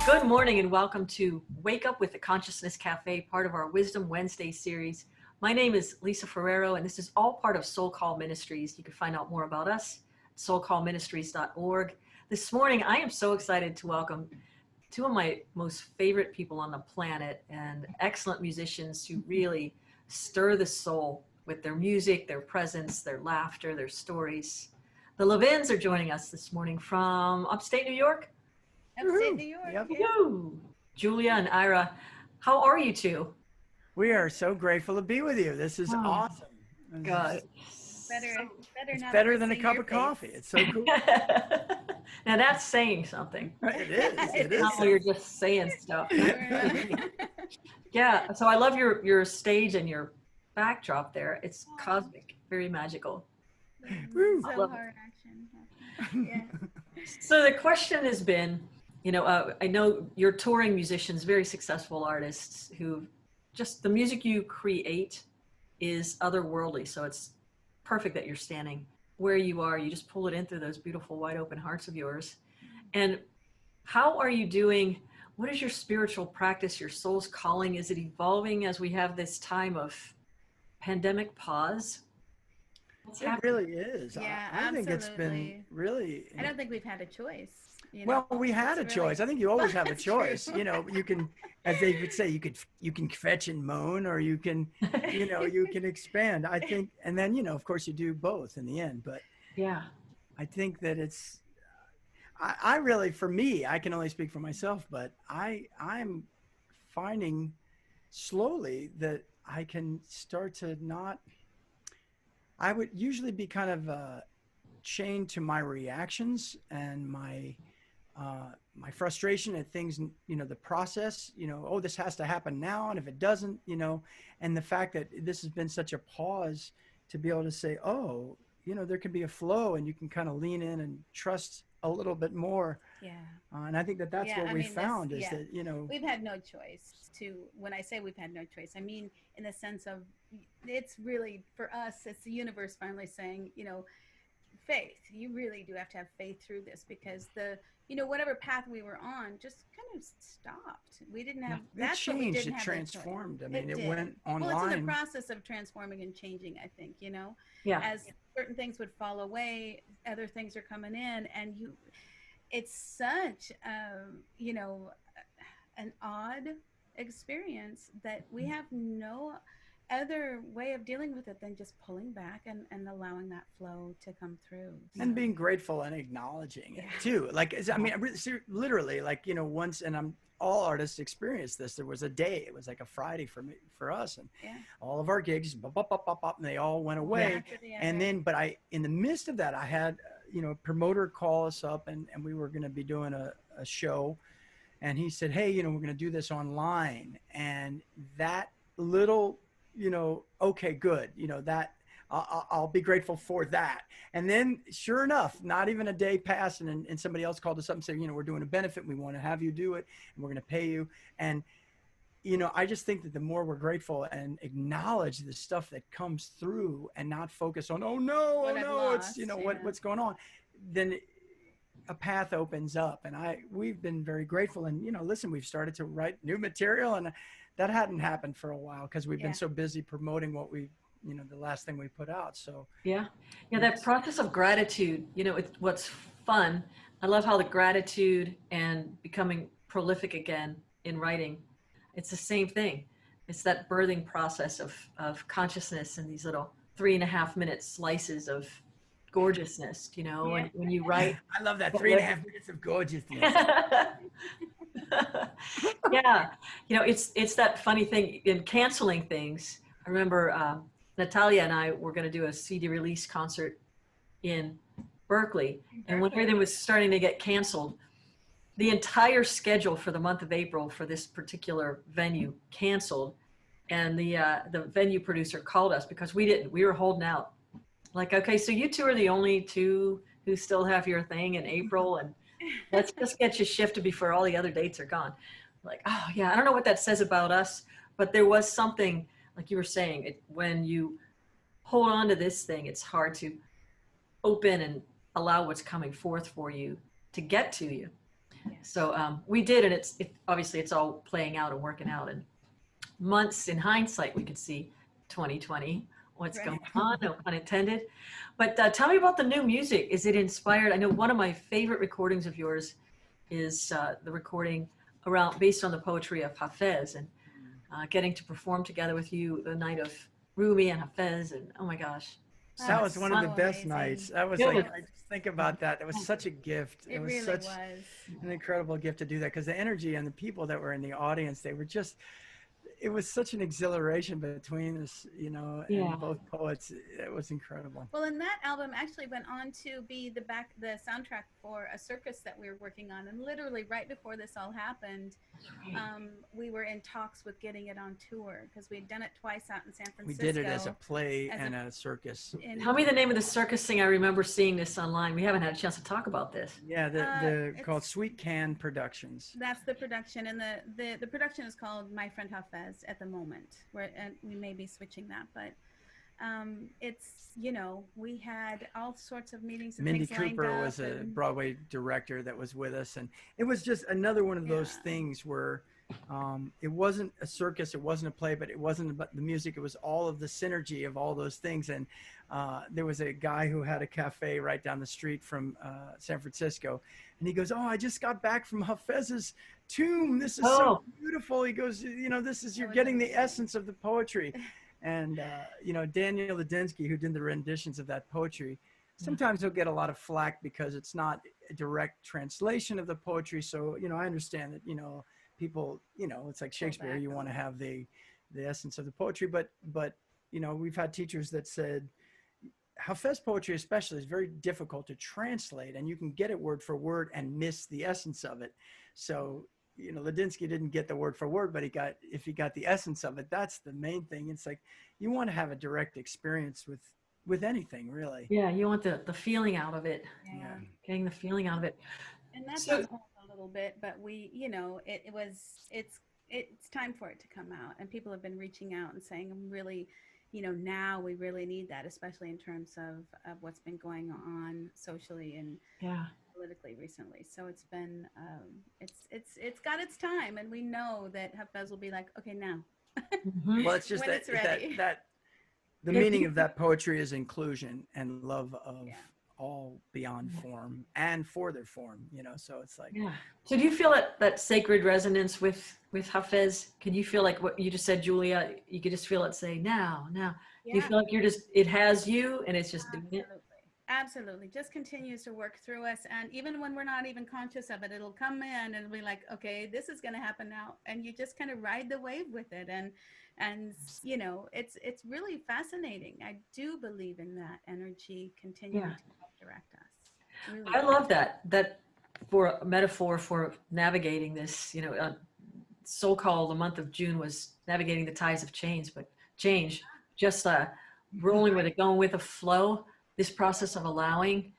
Good morning and welcome to Wake Up with the Consciousness Cafe, part of our Wisdom Wednesday series. My name is Lisa Ferraro, and this is all part of SoulCall Ministries. You can find out more about us at soulcallministries.org. This morning, I am so excited to welcome two of my most favorite people on the planet and excellent musicians who really stir the soul with their music, their presence, their laughter, their stories. The Levins are joining us this morning from upstate New York. Upstate New York. Yep. Yeah. Julia and Ira, how are you two? We are so grateful to be with you. This is awesome. God. It's better than a cup of coffee. It's so cool. Now that's saying something. It is. It is. Not where you're just saying stuff. Yeah. So I love your stage and your backdrop there. It's cosmic, very magical. So hard action. Yeah. So the question has been, I know you're touring musicians, very successful artists who just the music you create is otherworldly. So it's perfect that you're standing where you are. You just pull it in through those beautiful wide open hearts of yours. And how are you doing? What is your spiritual practice, your soul's calling? Is it evolving as we have this time of pandemic pause? It really is. Yeah, I think it's been really. I don't think we've had a choice. Well, we had a choice. I think you always have a choice. You can, as they would say, you can fetch and moan, or you can, you can expand. I think, and then of course, you do both in the end. But yeah, I think that it's. I really, for me, I can only speak for myself, but I'm finding slowly that I can start to not. I would usually be kind of chained to my reactions and my frustration at things, the process, oh, this has to happen now. And if it doesn't, and the fact that this has been such a pause to be able to say, oh, there can be a flow and you can kind of lean in and trust a little bit more. Yeah. And I think that that's what we found is that, we've had no choice when I say we've had no choice, I mean, in the sense of it's really for us, it's the universe finally saying, faith, you really do have to have faith through this because whatever path we were on just kind of stopped. We didn't have, that's changed, what we didn't it have transformed. I mean, it did. went online. Well, it's in the process of transforming and changing, I think, yeah. As certain things would fall away, other things are coming in and it's such, an odd experience that we have no other way of dealing with it than just pulling back and allowing that flow to come through. And being grateful and acknowledging it too. Like, I mean, literally, like, once, and all artists experience this. There was a day, it was like a Friday for us, and all of our gigs, and they all went away. And then, but in the midst of that, I had, a promoter call us up and we were going to be doing a show. And he said, hey, we're going to do this online. And that little, okay, good. That I'll be grateful for that. And then sure enough, not even a day passed and somebody else called us up and said, we're doing a benefit. We want to have you do it and we're going to pay you. And, I just think that the more we're grateful and acknowledge the stuff that comes through and not focus on, oh no, it's, what's going on, then a path opens up. And we've been very grateful. And, listen, we've started to write new material and that hadn't happened for a while because we've been so busy promoting what we, the last thing we put out. So that process of gratitude, it's what's fun. I love how the gratitude and becoming prolific again in writing, it's the same thing. It's that birthing process of consciousness and these little 3.5 minute slices of gorgeousness, and when you write. I love that 3.5 minutes of gorgeousness. Yeah. It's that funny thing in canceling things. I remember Natalia and I were going to do a CD release concert in Berkeley. And when everything was starting to get canceled, the entire schedule for the month of April for this particular venue canceled. And the venue producer called us because we were holding out. Like, okay, so you two are the only two who still have your thing in April, and let's just get you shifted before all the other dates are gone. Like, oh yeah, I don't know what that says about us, but there was something, like you were saying, when you hold on to this thing, it's hard to open and allow what's coming forth for you to get to you. So we did, and obviously it's all playing out and working out. And months in hindsight, we could see 2020, what's going on, no pun intended. But tell me about the new music. Is it inspired? I know one of my favorite recordings of yours is the recording based on the poetry of Hafez, and getting to perform together with you the night of Rumi and Hafez, and oh my gosh. That was one of the best amazing. nights. That was like, I just think about that. That was such a gift. It was really such was an incredible gift to do that, because the energy and the people that were in the audience, they were just, it was such an exhilaration between us, you know, and both poets. It was incredible. Well, and that album actually went on to be the soundtrack for a circus that we were working on. And literally right before this all happened, we were in talks with getting it on tour, because we'd done it twice out in San Francisco. We did it as a play and a circus. Tell me the name of the circus thing. I remember seeing this online. We haven't had a chance to talk about this. Yeah, the called Sweet Can Productions. That's the production, and the production is called My Friend Hafez at the moment. And we may be switching that, but it's, you know, we had all sorts of meetings and Mindy things lined Cooper up, was a Broadway director that was with us, and it was just another one of those things where it wasn't a circus, it wasn't a play, but it wasn't about the music, it was all of the synergy of all those things. And there was a guy who had a cafe right down the street from San Francisco, and he goes, "Oh, I just got back from Hafez's tomb. This is so beautiful." He goes, "You know, this is, you're getting the essence of the poetry." And you know, Daniel Ladinsky, who did the renditions of that poetry, sometimes he'll get a lot of flack because it's not a direct translation of the poetry. So, you know, I understand that, you know, people, you know, it's like Shakespeare, you want to have the essence of the poetry, but you know, we've had teachers that said Hafez poetry especially is very difficult to translate, and you can get it word for word and miss the essence of it. So, you know, Ladinsky didn't get the word for word, but if he got the essence of it, that's the main thing. It's like, you want to have a direct experience with anything, really. Yeah, you want the feeling out of it. Yeah. Getting the feeling out of it. And that's on hold a little bit, but we, you know, it's time for it to come out, and people have been reaching out and saying, I'm really, you know, now we really need that, especially in terms of what's been going on socially and politically recently. So it's been, it's got its time, and we know that Hafez will be like, okay, now. Well, it's just that the meaning of that poetry is inclusion and love of all beyond form and for their form, you know. So it's like, so do you feel that sacred resonance with Hafez? Can you feel like what you just said, Julia? You could just feel it say now. Do you feel like it has you and it's just doing it? Absolutely. Just continues to work through us. And even when we're not even conscious of it, it'll come in and it'll be like, okay, this is going to happen now. And you just kind of ride the wave with it. And you know, it's really fascinating. I do believe in that energy continuing to help direct us. Really. I love that for a metaphor for navigating this, you know, SoulCall, the month of June was navigating the tides of change, just rolling with it, going with the flow. This process of allowing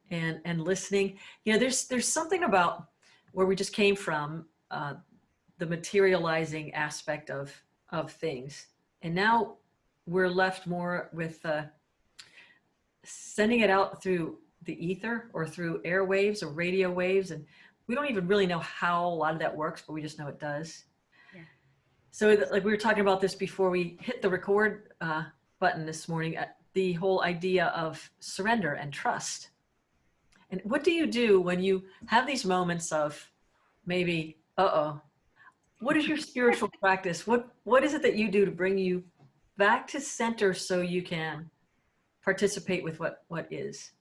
and listening, you know, there's something about where we just came from, the materializing aspect of things, and now we're left more with sending it out through the ether or through airwaves or radio waves, and we don't even really know how a lot of that works, but we just know it does. So like we were talking about this before we hit the record button this morning, the whole idea of surrender and trust. And what do you do when you have these moments of maybe, what is your spiritual practice? What is it that you do to bring you back to center so you can participate with what is?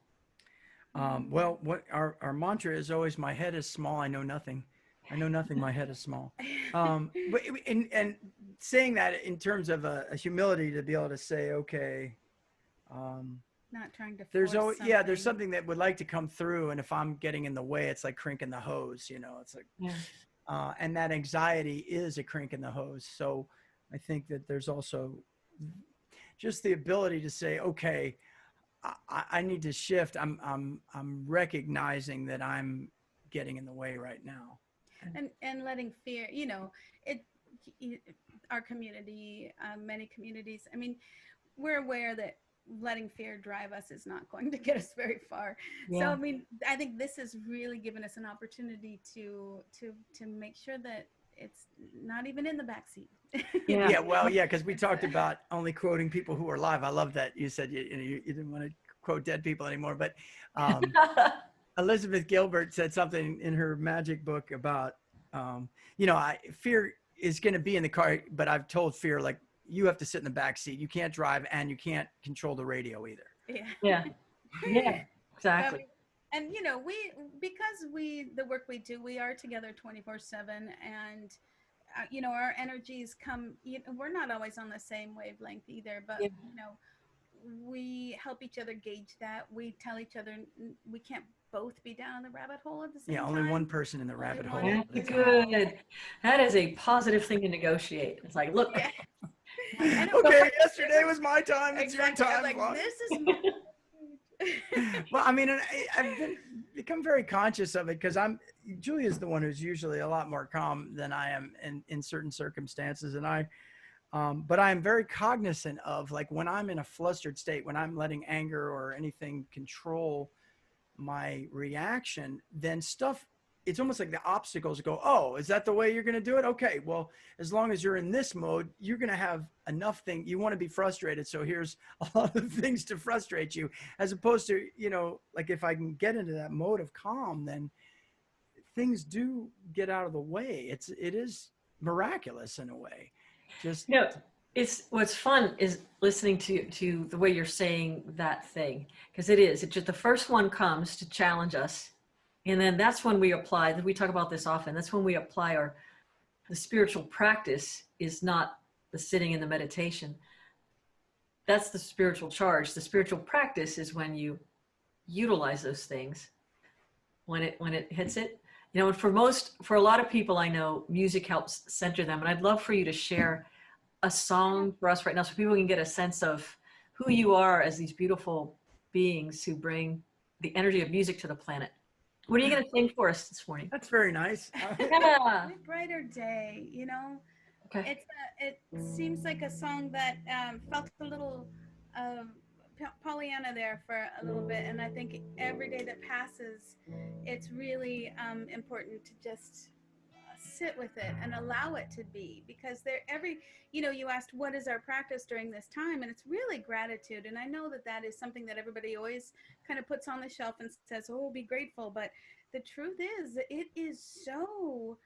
Well, what our mantra is always, my head is small, I know nothing. I know nothing, my head is small. But and saying that in terms of a humility to be able to say, okay, not trying to there's always there's something that would like to come through, and if I'm getting in the way, it's like cranking the hose, you know. It's like and that anxiety is a crank in the hose. So I think that there's also just the ability to say, okay, I need to shift. I'm recognizing that I'm getting in the way right now, and letting fear, you know, our community, many communities. I mean, we're aware that letting fear drive us is not going to get us very far. Yeah. So, I mean, I think this has really given us an opportunity to make sure that it's not even in the backseat. Yeah. Well, yeah, because we talked about only quoting people who are alive. I love that you said you didn't want to quote dead people anymore, but Elizabeth Gilbert said something in her magic book about, fear is going to be in the car, but I've told fear, like, you have to sit in the back seat. You can't drive and you can't control the radio either. Yeah. Exactly. And because the work we do, we are together 24/7, and our energies come, we're not always on the same wavelength either, but we help each other gauge that. We tell each other we can't both be down the rabbit hole at the same time. Only one person in the rabbit hole. That's good. That is a positive thing to negotiate. It's like, look. Yeah. Okay, yesterday was my time. It's exactly. your time. Like, this is well, I mean, I've become very conscious of it because Julia's the one who's usually a lot more calm than I am in certain circumstances. And but I am very cognizant of, like, when I'm in a flustered state, when I'm letting anger or anything control my reaction, then it's almost like the obstacles go, oh, is that the way you're going to do it? Okay, well, as long as you're in this mode, you're going to have enough thing. You want to be frustrated, so here's a lot of things to frustrate you, as opposed to, like, if I can get into that mode of calm, then things do get out of the way. It is miraculous in a way. Just it's what's fun is listening to the way you're saying that thing, because it's just the first one comes to challenge us. And then that's when we apply, we talk about this often, that's when we apply the spiritual practice is not the sitting in the meditation. That's the spiritual charge. The spiritual practice is when you utilize those things, when it hits it. And for a lot of people I know, music helps center them. And I'd love for you to share a song for us right now so people can get a sense of who you are as these beautiful beings who bring the energy of music to the planet. What are you going to sing for us this morning? That's very nice. Yeah. A brighter day, Okay. It seems like a song that felt a little Pollyanna there for a little bit, and I think every day that passes, it's really important to just sit with it and allow it to be, because you asked what is our practice during this time, and it's really gratitude. And I know that is something that everybody always kind of puts on the shelf and says, oh, be grateful, but the truth is it is so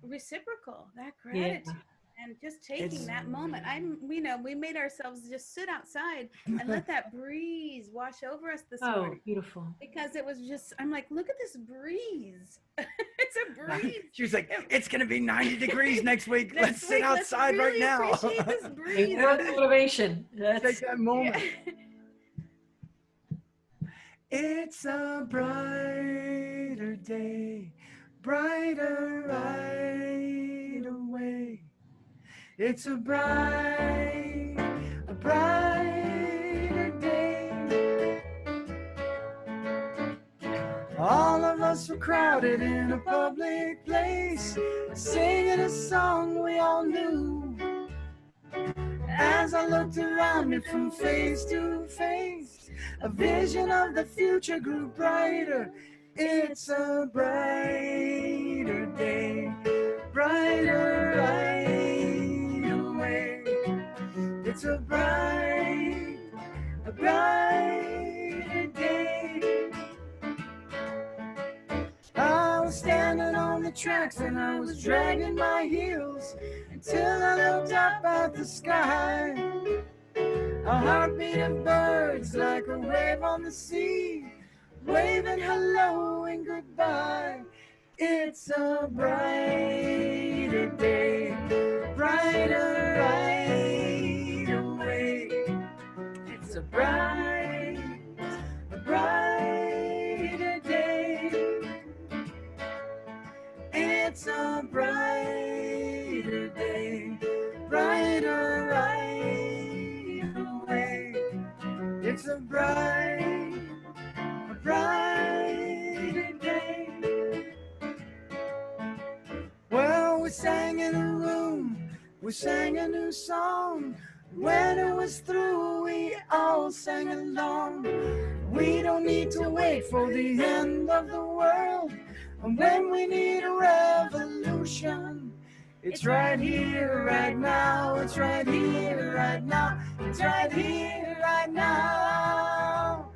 reciprocal, that gratitude. And just taking that moment. We made ourselves just sit outside and let that breeze wash over us this morning. Oh, beautiful. Because it was just, I'm like, look at this breeze. It's a breeze. She was like, it's going to be 90 degrees next week. Let's sit outside really right now. Appreciate this breeze. Motivation. Take that moment. Yeah. It's a brighter day, brighter right away. It's a brighter day. All of us were crowded in a public place, singing a song we all knew. As I looked around me from face to face, a vision of the future grew brighter. It's a brighter day, brighter right away. It's a brighter day. I was standing on the tracks and I was dragging my heels until I looked up at the sky. A heartbeat of birds like a wave on the sea, waving hello and goodbye. It's a brighter day, brighter right away. It's a brighter day. It's a brighter day, brighter right away. It's a brighter day. Well, we sang in a room, we sang a new song, When it was through, we all sang along. We don't need to wait for the end of the world. And when we need a revolution, it's right here, right now. It's right here, right now. It's right here, right now.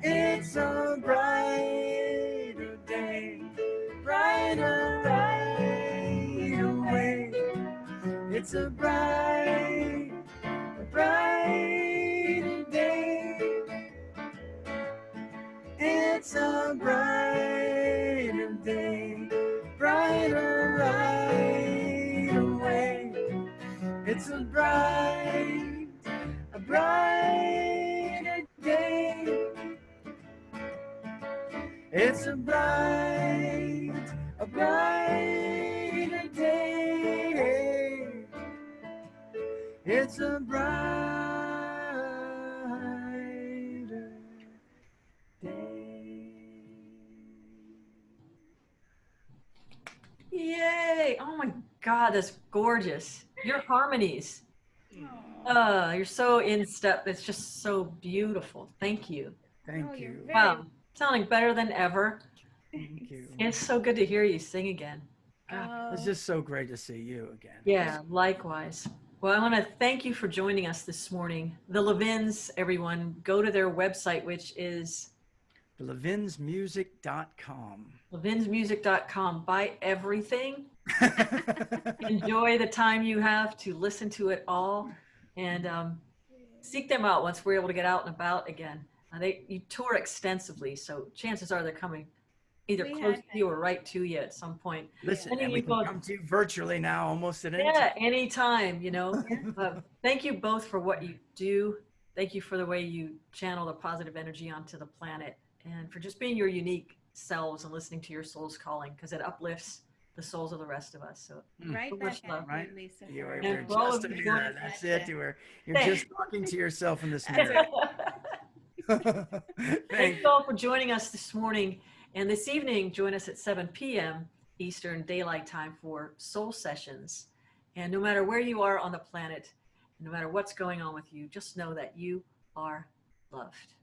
It's a brighter day, brighter, brighter way. It's a brighter day. It's a brighter day, brighter, brighter way. It's a brighter day. It's a brighter day. It's a brighter day. Yay! Oh my God, that's gorgeous. Your harmonies. You're so in step. It's just so beautiful. Thank you. Thank you. Wow, sounding better than ever. Thank you. It's so good to hear you sing again. It's just so great to see you again. Yeah, likewise. Well, I want to thank you for joining us this morning. The Levins, everyone, go to their website, which is levinsmusic.com. levinsmusic.com. Buy everything. Enjoy the time you have to listen to it all, and seek them out once we're able to get out and about again. You tour extensively, so chances are they're coming either close to you or right to you at some point. Listen, and we can come to you virtually now almost at any time. Yeah, anytime, you know. Thank you both for what you do. Thank you for the way you channel the positive energy onto the planet, and for just being your unique selves and listening to your soul's calling, because it uplifts the souls of the rest of us. So right back at right? you, Lisa. You're just a mirror. That's it. You're just talking to yourself in this mirror. Thank you all for joining us this morning. And this evening, join us at 7 p.m. Eastern Daylight Time for Soul Sessions. And no matter where you are on the planet, no matter what's going on with you, just know that you are loved.